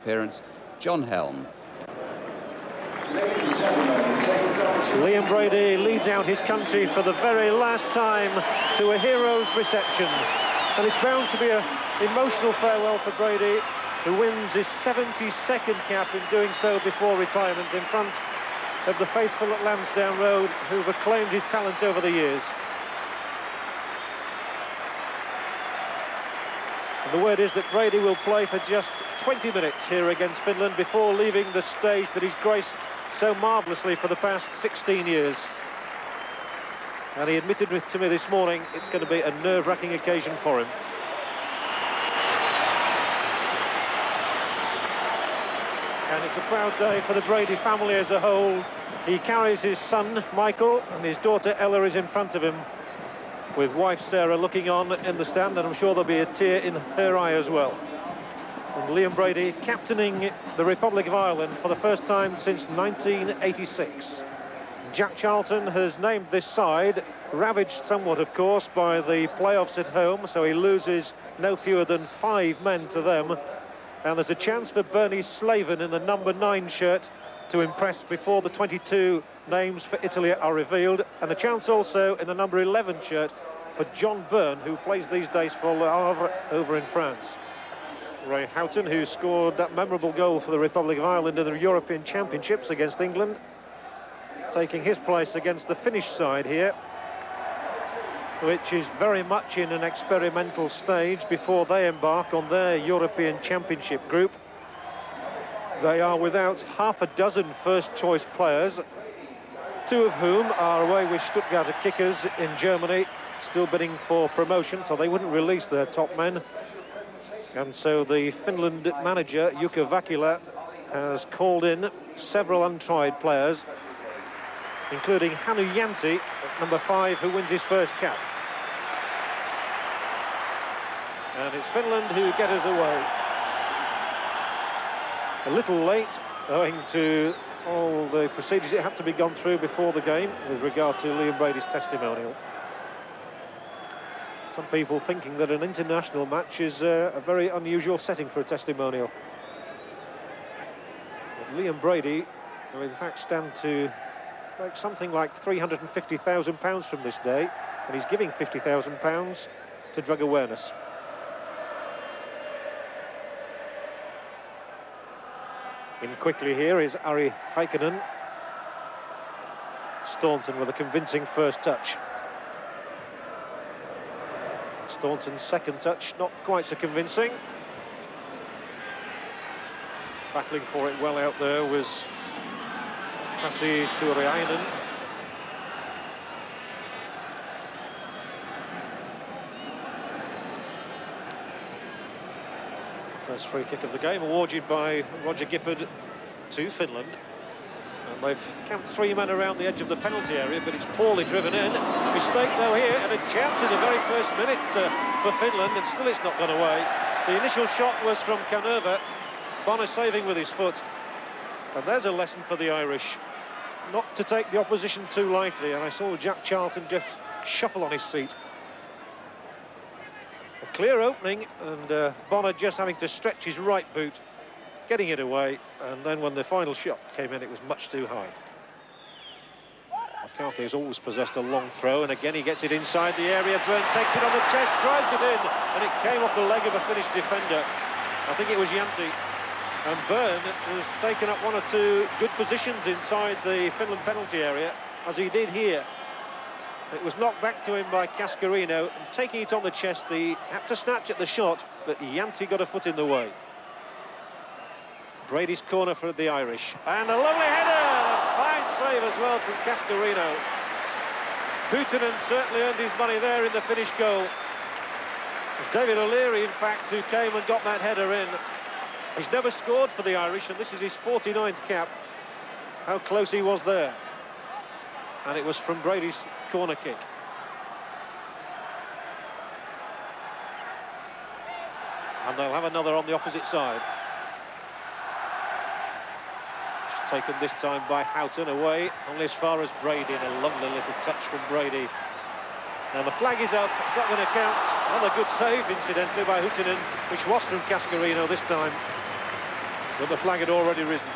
appearance, John Helm. Liam Brady leads out his country for the very last time to a hero's reception. And it's bound to be an emotional farewell for Brady, who wins his 72nd cap in doing so before retirement in front of the faithful at Lansdowne Road, who've acclaimed his talent over the years. And the word is that Brady will play for just 20 minutes here against Finland before leaving the stage that he's graced so marvellously for the past 16 years. And he admitted to me this morning it's going to be a nerve-wracking occasion for him. And it's a proud day for the Brady family as a whole. He carries his son, Michael, and his daughter, Ella, is in front of him, with wife Sarah looking on in the stand, and I'm sure there'll be a tear in her eye as well. And Liam Brady captaining the Republic of Ireland for the first time since 1986. Jack Charlton has named this side, ravaged somewhat, of course, by the playoffs at home, so he loses no fewer than 5 men to them. And there's a chance for Bernie Slaven in the number 9 shirt to impress before the 22 names for Italy are revealed, and a chance also in the number 11 shirt for John Byrne, who plays these days for Le Havre over in France. Ray Houghton, who scored that memorable goal for the Republic of Ireland in the European Championships against England, taking his place against the Finnish side here, which is very much in an experimental stage before they embark on their European Championship group. They are without half a dozen first-choice players, 2 of whom are away with Stuttgarter Kickers in Germany, still bidding for promotion, so they wouldn't release their top men. And so the Finland manager, Jukka Vakila, has called in several untried players, including Hannu Jänti at number 5, who wins his first cap. And it's Finland who get us away. A little late, owing to all the procedures that had to be gone through before the game with regard to Liam Brady's testimonial. Some people thinking that an international match is a very unusual setting for a testimonial. But Liam Brady will in fact stand to make something like £350,000 from this day, and he's giving £50,000 to drug awareness. In quickly here is Ari Heikkinen. Staunton with a convincing first touch. Staunton's second touch, not quite so convincing. Battling for it well out there was Pasi Tuoriainen. First free kick of the game, awarded by Roger Gifford to Finland. And they've camped 3 men around the edge of the penalty area, but it's poorly driven in. Mistake though here, and a chance in the very first minute for Finland, and still it's not gone away. The initial shot was from Kanerva, Bonner saving with his foot. And there's a lesson for the Irish, not to take the opposition too lightly, and I saw Jack Charlton just shuffle on his seat. A clear opening, and Bonner just having to stretch his right boot, getting it away, and then when the final shot came in, it was much too high. McCarthy has always possessed a long throw, and again he gets it inside the area. Byrne takes it on the chest, drives it in, and it came off the leg of a Finnish defender. I think it was Jänti. And Byrne has taken up 1 or 2 good positions inside the Finland penalty area, as he did here. It was knocked back to him by Cascarino, and taking it on the chest, he had to snatch at the shot, but Jänti got a foot in the way. Brady's corner for the Irish, and a lovely header! A fine save as well from Cascarino. Huutonen certainly earned his money there in the Finnish goal. It's David O'Leary, in fact, who came and got that header in. He's never scored for the Irish, and this is his 49th cap. How close he was there. And it was from Brady's corner kick. And they'll have another on the opposite side. Taken this time by Houghton, away only as far as Brady, and a lovely little touch from Brady. Now the flag is up, it's not going to count. Another good save, incidentally, by Huutonen, which was from Cascarino this time. But the flag had already risen.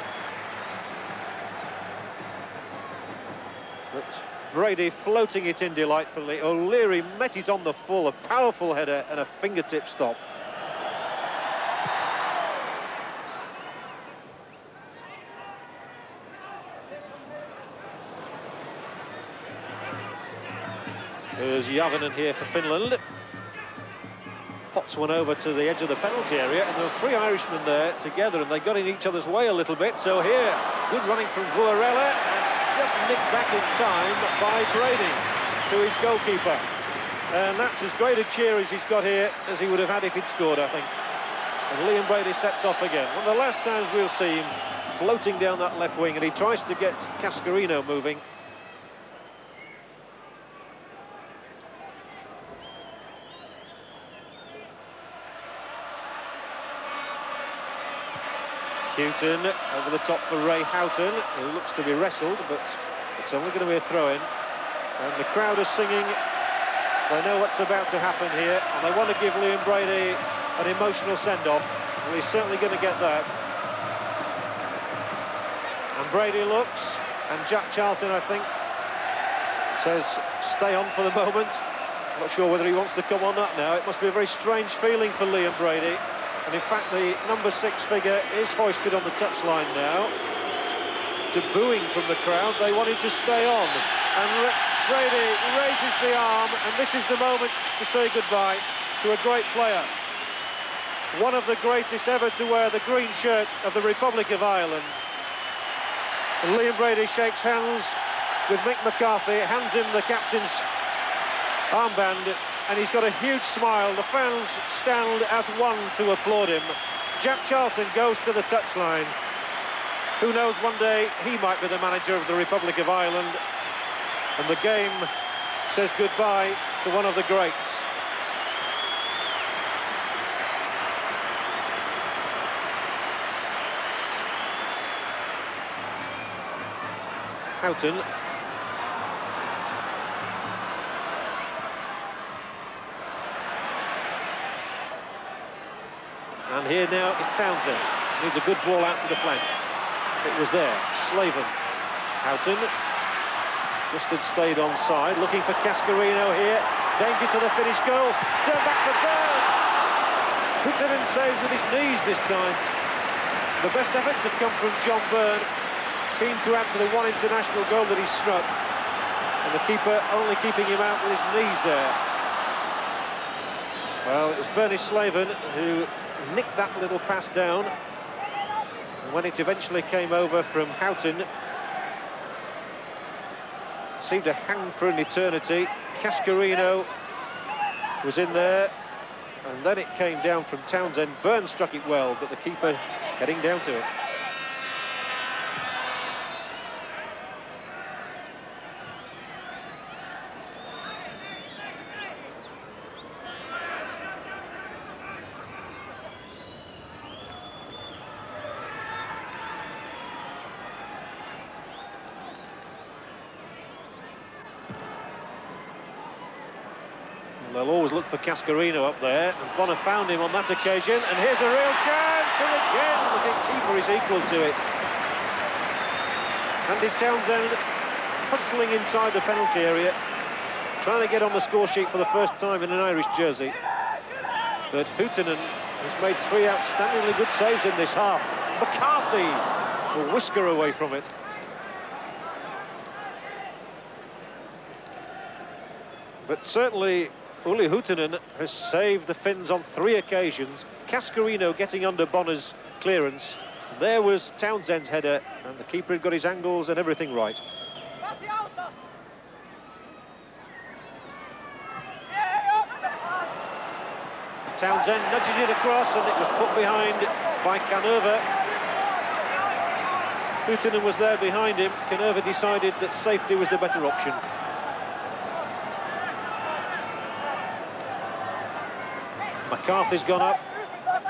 But Brady floating it in delightfully. O'Leary met it on the full, a powerful header and a fingertip stop. Here's Järvinen here for Finland. Pots one over to the edge of the penalty area, and there were three Irishmen there together, and they got in each other's way a little bit. So here, good running from Vuorela, and just nicked back in time by Brady to his goalkeeper. And that's as great a cheer as he's got here as he would have had if he'd scored, I think. And Liam Brady sets off again. One of the last times we'll see him floating down that left wing, and he tries to get Cascarino moving. Houghton over the top for Ray Houghton, who looks to be wrestled, but it's only going to be a throw-in. And the crowd are singing. They know what's about to happen here, and they want to give Liam Brady an emotional send-off. Well, he's certainly going to get that. And Brady looks, and Jack Charlton, I think, says stay on for the moment. I'm not sure whether he wants to come on that now. It must be a very strange feeling for Liam Brady. And in fact, the number 6 figure is hoisted on the touchline now. To booing from the crowd, they wanted to stay on. And Brady raises the arm, and this is the moment to say goodbye to a great player. One of the greatest ever to wear the green shirt of the Republic of Ireland. And Liam Brady shakes hands with Mick McCarthy, hands him the captain's armband, and he's got a huge smile. The fans stand as one to applaud him. Jack Charlton goes to the touchline. Who knows, one day he might be the manager of the Republic of Ireland. And the game says goodbye to one of the greats. Houghton. And here now is Townsend. Needs a good ball out to the flank. It was there. Slaven. Houghton. Just had stayed onside. Looking for Cascarino here. Danger to the finish goal. Turn back for Byrne. Houghton saves with his knees this time. The best efforts have come from John Byrne. Keen to add to the one international goal that he struck. And the keeper only keeping him out with his knees there. Well, it was Bernie Slaven who nicked that little pass down, and when it eventually came over from Houghton, seemed to hang for an eternity. Cascarino was in there, and then it came down from Townsend. Byrne struck it well, but the keeper heading down to it. They'll always look for Cascarino up there, and Bonner found him on that occasion, and here's a real chance, and again the keeper is equal to it. Andy Townsend hustling inside the penalty area, trying to get on the score sheet for the first time in an Irish jersey. But Houghton has made 3 outstandingly good saves in this half. McCarthy will whisker away from it. But certainly Uli Houghton has saved the Finns on 3 occasions. Cascarino getting under Bonner's clearance. There was Townsend's header, and the keeper had got his angles and everything right. Townsend nudges it across, and it was put behind by Canova. Houghton was there behind him. Canova decided that safety was the better option. McCarthy's gone up,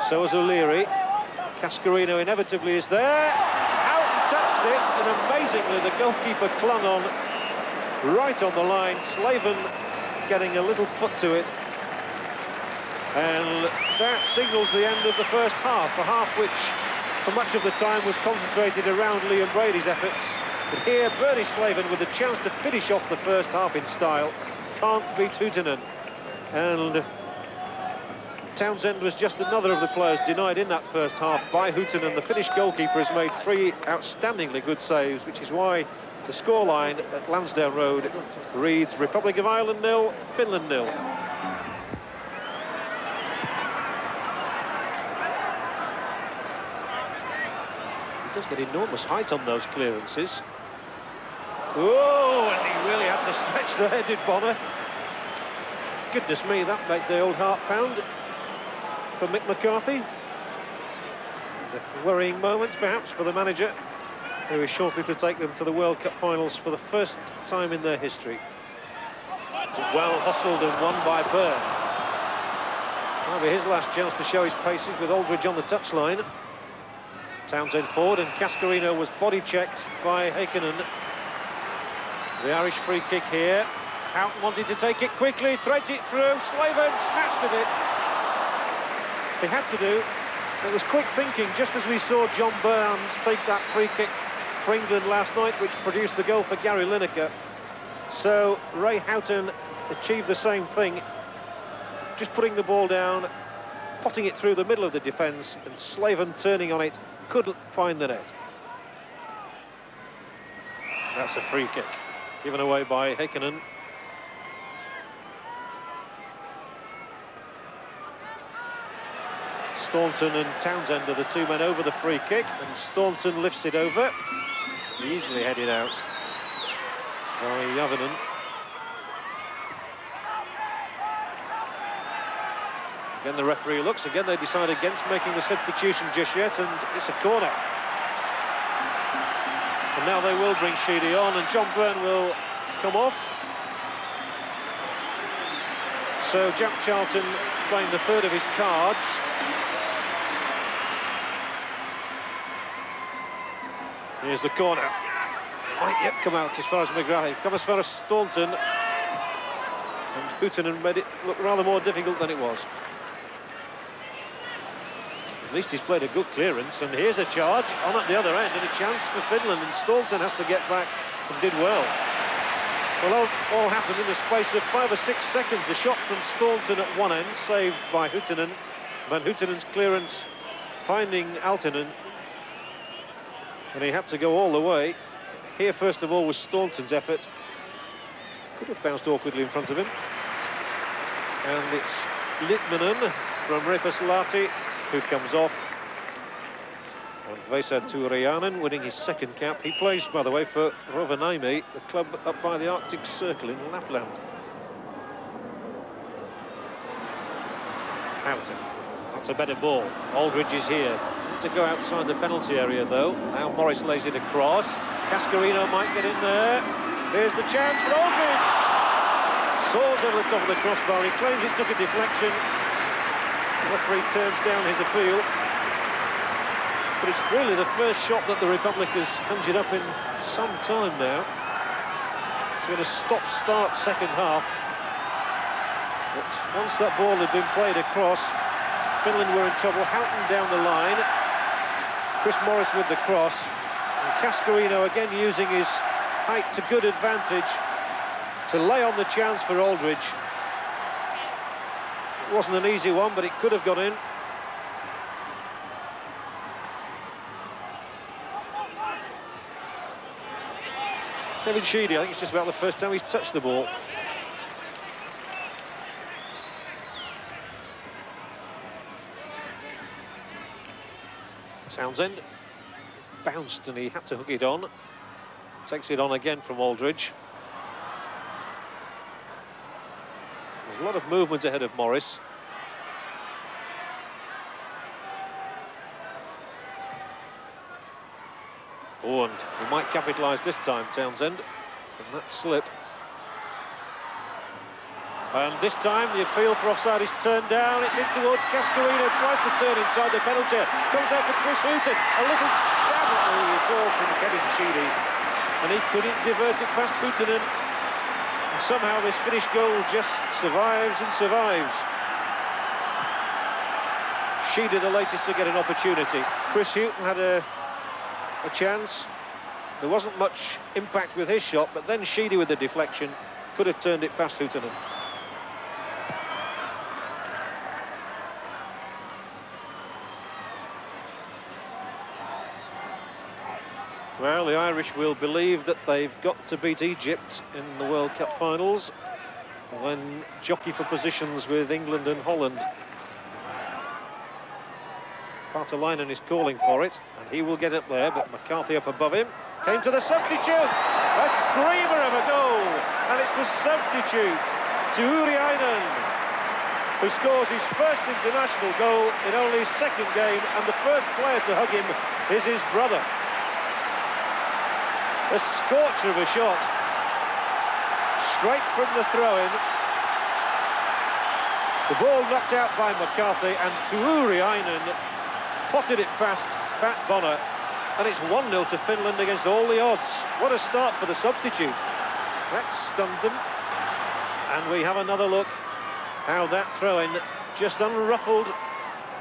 so has O'Leary. Cascarino inevitably is there. Houghton touched it, and amazingly the goalkeeper clung on right on the line. Slaven getting a little foot to it. And that signals the end of the first half, a half which for much of the time was concentrated around Liam Brady's efforts. But here, Bernie Slaven with a chance to finish off the first half in style. Can't beat Huuhtanen. And Townsend was just another of the players denied in that first half by Huuhtanen. The Finnish goalkeeper has made 3 outstandingly good saves, which is why the scoreline at Lansdowne Road reads Republic of Ireland 0, Finland 0. He does get enormous height on those clearances. Oh, and he really had to stretch there, did Bonner. Goodness me, that made the old heart pound for Mick McCarthy. The worrying moments, perhaps, for the manager, who is shortly to take them to the World Cup finals for the first time in their history. Well hustled and won by Byrne. Might be his last chance to show his paces with Aldridge on the touchline. Townsend forward, and Cascarino was body-checked by Heikkinen. The Irish free kick here. Houghton wanted to take it quickly, threads it through, Slaven snatched at it. He had to do. It was quick thinking, just as we saw John Burns take that free kick for England last night, which produced the goal for Gary Lineker. So Ray Houghton achieved the same thing, just putting the ball down, potting it through the middle of the defence, and Slaven turning on it, couldn't find the net. That's a free kick, given away by Heikkinen. Staunton and Townsend are the 2 men over the free kick, and Staunton lifts it over. Easily headed out by Javonen. Again, the referee looks. Again, they decide against making the substitution just yet, and it's a corner. And now they will bring Sheedy on, and John Byrne will come off. So Jack Charlton playing the 3rd of his cards. Here's the corner. Might yet come out as far as McGrath. Come as far as Staunton. And Huuhtanen made it look rather more difficult than it was. At least he's played a good clearance, and here's a charge on at the other end, and a chance for Finland, and Staunton has to get back and did well. Well, all happened in the space of 5 or 6 seconds. A shot from Staunton at one end, saved by Huuhtanen. Van Houtenen's clearance finding Aaltonen, and he had to go all the way. Here, first of all, was Staunton's effort. Could have bounced awkwardly in front of him. And it's Litmanen from Repaslahti who comes off. And Vesa Tuuriainen winning his 2nd cap. He plays, by the way, for Rovaniemi, the club up by the Arctic Circle in Lapland. Houghton. That's a better ball. Aldridge is here. To go outside the penalty area, though. Now Morris lays it across. Cascarino might get in there. Here's the chance for Aldridge. Soars over the top of the crossbar. He claims it took a deflection. The referee turns down his appeal. But it's really the first shot that the Republic has conjured up in some time now. It's been a stop-start second half. But once that ball had been played across, Finland were in trouble. Houghton down the line. Chris Morris with the cross. And Cascarino again using his height to good advantage to lay on the chance for Aldridge. It wasn't an easy one, but it could have gone in. Kevin Sheedy, I think it's just about the first time he's touched the ball. Townsend bounced and he had to hook it on. Takes it on again from Aldridge. There's a lot of movement ahead of Morris. Oh, and he might capitalise this time, Townsend, from that slip. And this time the appeal for offside is turned down. It's in towards Cascarino, tries to turn inside the penalty. Comes out for Chris Huuhtanen. A little stab at the ball from Kevin Sheedy. And he couldn't divert it past Huuhtanen. And somehow this Finnish goal just survives and survives. Sheedy the latest to get an opportunity. Chris Hughton had a chance. There wasn't much impact with his shot, but then Sheedy with the deflection could have turned it past Houghton. Well, the Irish will believe that they've got to beat Egypt in the World Cup finals, then jockey for positions with England and Holland. Partolainen is calling for it, and he will get up there, but McCarthy up above him. Came to the substitute! A screamer of a goal! And it's the substitute, Tuuriainen, who scores his first international goal in only his second game, and the first player to hug him is his brother. A scorcher of a shot, straight from the throw-in. The ball knocked out by McCarthy, and Tuuriainen potted it past Pat Bonner, and it's 1-0 to Finland against all the odds. What a start for the substitute. That stunned them. And we have another look how that throw-in just unruffled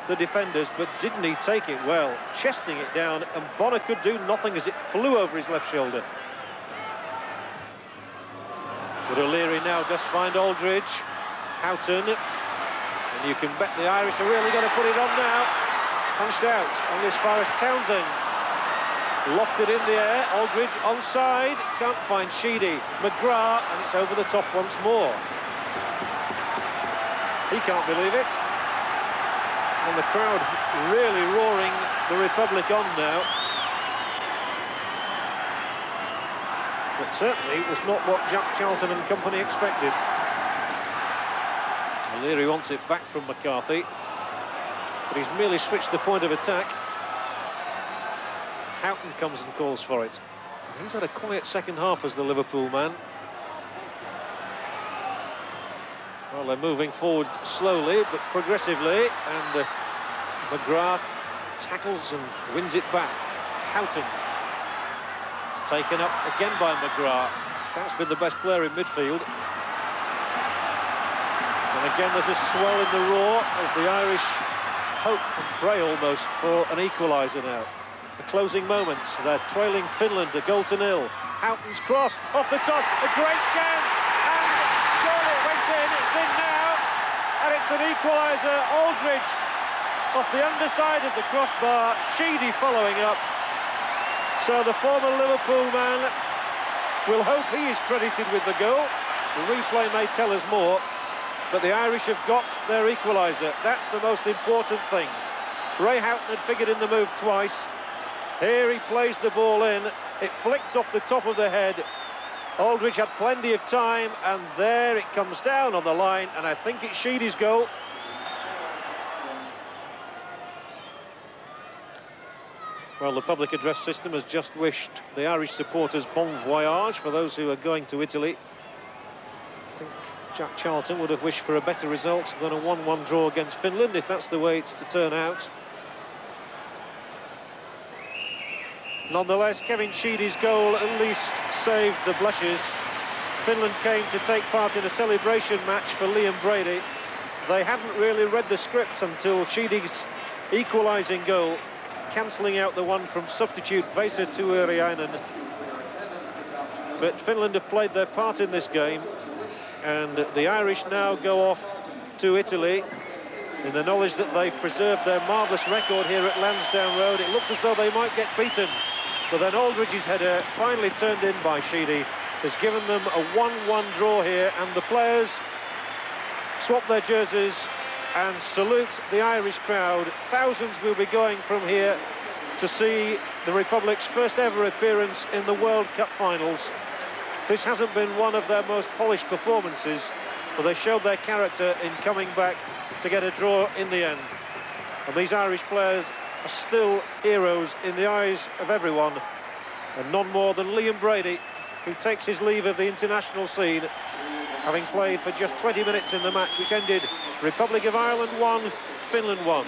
the defenders, but didn't he take it well, chesting it down, and Bonner could do nothing as it flew over his left shoulder. But O'Leary now does find Aldridge. Houghton, and you can bet the Irish are really going to put it on now. Punched out on as far as Townsend. Lofted in the air, Aldridge onside, can't find Sheedy. McGrath, and it's over the top once more. He can't believe it. And the crowd really roaring the Republic on now. But certainly it was not what Jack Charlton and company expected. O'Leary wants it back from McCarthy, but he's merely switched the point of attack. Houghton comes and calls for it. He's had a quiet second half as the Liverpool man. Well, they're moving forward slowly but progressively, and McGrath tackles and wins it back. Houghton taken up again by McGrath. That's been the best player in midfield. And again there's a swell in the roar as the Irish hope and pray almost for an equaliser now. The closing moments, they're trailing Finland 1-0. Houghton's cross off the top, a great chance, and surely it went in, it's in now, and it's an equaliser. Aldridge off the underside of the crossbar, Sheedy following up. So the former Liverpool man will hope he is credited with the goal. The replay may tell us more, but the Irish have got their equaliser. That's the most important thing. Ray Houghton had figured in the move twice. Here he plays the ball in. It flicked off the top of the head. Aldridge had plenty of time, and there it comes down on the line, and I think it's Sheedy's goal. Well, the public address system has just wished the Irish supporters bon voyage for those who are going to Italy. I think Jack Charlton would have wished for a better result than a 1-1 draw against Finland, if that's the way it's to turn out. Nonetheless, Kevin Sheedy's goal at least saved the blushes. Finland came to take part in a celebration match for Liam Brady. They hadn't really read the script until Sheedy's equalising goal, cancelling out the one from substitute Vesa Tuuriainen. But Finland have played their part in this game, and the Irish now go off to Italy in the knowledge that they've preserved their marvellous record here at Lansdowne Road. It looked as though they might get beaten, but then Aldridge's header, finally turned in by Sheedy, has given them a 1-1 draw here, and the players swap their jerseys and salute the Irish crowd. Thousands will be going from here to see the Republic's first ever appearance in the World Cup finals. This hasn't been one of their most polished performances, but they showed their character in coming back to get a draw in the end. And these Irish players are still heroes in the eyes of everyone, and none more than Liam Brady, who takes his leave of the international scene, having played for just 20 minutes in the match which ended Republic of Ireland 1, Finland 1.